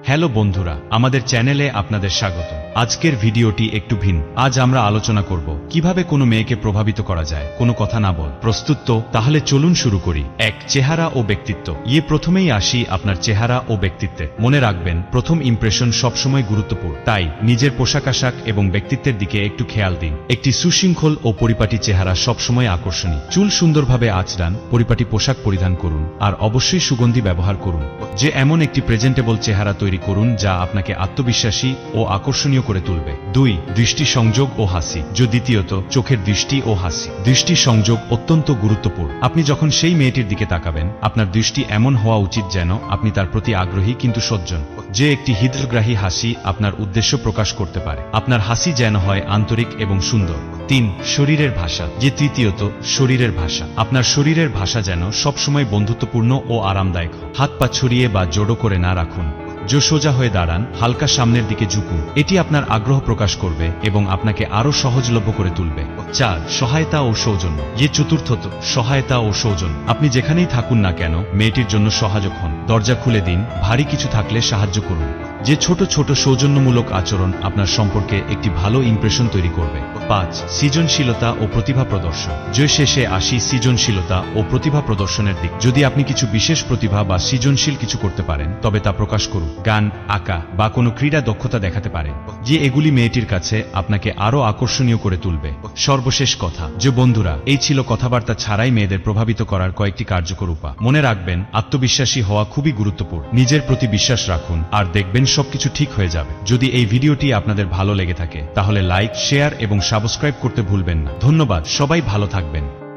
Hello বন্ধুরা, আমাদের চ্যানেলে আপনাদের স্বাগত। আজকের ভিডিওটি একটু ভিন্ন। আজ আমরা আলোচনা করব কিভাবে কোনো মেয়েকে প্রভাবিত করা যায় কোনো কথা না বল। প্রস্তুত তো? তাহলে চলুন শুরু করি। 1. চেহারা ও ব্যক্তিত্ব। প্রথমেই আসি আপনার চেহারা ও ব্যক্তিত্বে। মনে রাখবেন, প্রথম ইমপ্রেশন সবসময় গুরুত্বপূর্ণ। তাই নিজের পোশাক আশাক এবং ব্যক্তিত্বের দিকে একটু খেয়াল দিন। একটি সুশৃঙ্খল ও পরিপাটি চেহারা সবসময় আকর্ষণীয়। চুল সুন্দরভাবে আঁচড়ান, পরিপাটি পোশাক পরিধান করুন, আর অবশ্যই সুগন্ধি ব্যবহার করুন। যে এমন একটি প্রেজেন্টেবল চেহারা তৈরি করুন যা আপনাকে আত্মবিশ্বাসী ও আকর্ষণীয় করে তুলবে। 2. দৃষ্টি সংযোগ ও হাসি। দ্বিতীয়ত, চোখের দৃষ্টি ও হাসি। দৃষ্টি সংযোগ অত্যন্ত গুরুত্বপূর্ণ। আপনি যখন সেই মেয়েটির দিকে তাকাবেন, আপনার দৃষ্টি এমন হওয়া উচিত যেন আপনি তার প্রতি আগ্রহী কিন্তু সজ্জন। যে একটি হৃদয়গ্রাহী হাসি আপনার উদ্দেশ্য প্রকাশ করতে পারে। আপনার হাসি যেন হয় আন্তরিক এবং সুন্দর। 3. শরীরের ভাষা। তৃতীয়ত, শরীরের ভাষা। আপনার শরীরের ভাষা যেন সবসময় বন্ধুত্বপূর্ণ ও আরামদায়ক হয়। হাত পা ছড়িয়ে বা জড়ো করে না রাখুন। সোজা হয়ে দাঁড়ান, হালকা সামনের দিকে ঝুঁকুন। এটি আপনার আগ্রহ প্রকাশ করবে এবং আপনাকে আরো সহজলভ্য করে তুলবে। 4. সহায়তা ও সৌজন্য। চতুর্থত, সহায়তা ও সৌজন্য। আপনি যেখানেই থাকুন না কেন, মেয়েটির জন্য সহায়ক হন। দরজা খুলে দিন, ভারী কিছু থাকলে সাহায্য করুন। যে ছোট ছোট সৌজন্যমূলক আচরণ আপনার সম্পর্কে একটি ভালো ইমপ্রেশন তৈরি করবে। 5. সৃজনশীলতা ও প্রতিভা প্রদর্শন। শেষে আসি সৃজনশীলতা ও প্রতিভা প্রদর্শনের দিক। যদি আপনি কিছু বিশেষ প্রতিভা বা সৃজনশীল কিছু করতে পারেন, তবে তা প্রকাশ করুন। গান, আঁকা বা কোনো ক্রীড়া দক্ষতা দেখাতে পারেন। এগুলি মেয়েটির কাছে আপনাকে আরো আকর্ষণীয় করে তুলবে। সর্বশেষ কথা, বন্ধুরা, এই ছিল কথাবার্তা ছাড়াই মেয়েদের প্রভাবিত করার কয়েকটি কার্যকর উপায়। মনে রাখবেন, আত্মবিশ্বাসী হওয়া খুবই গুরুত্বপূর্ণ। নিজের প্রতি বিশ্বাস রাখুন, আর দেখবেন সবকিছু ঠিক হয়ে যাবে। যদি এই ভিডিওটি আপনাদের ভালো লেগে থাকে, তাহলে লাইক, শেয়ার এবং সাবস্ক্রাইব করতে ভুলবেন না। ধন্যবাদ, সবাই ভালো থাকবেন।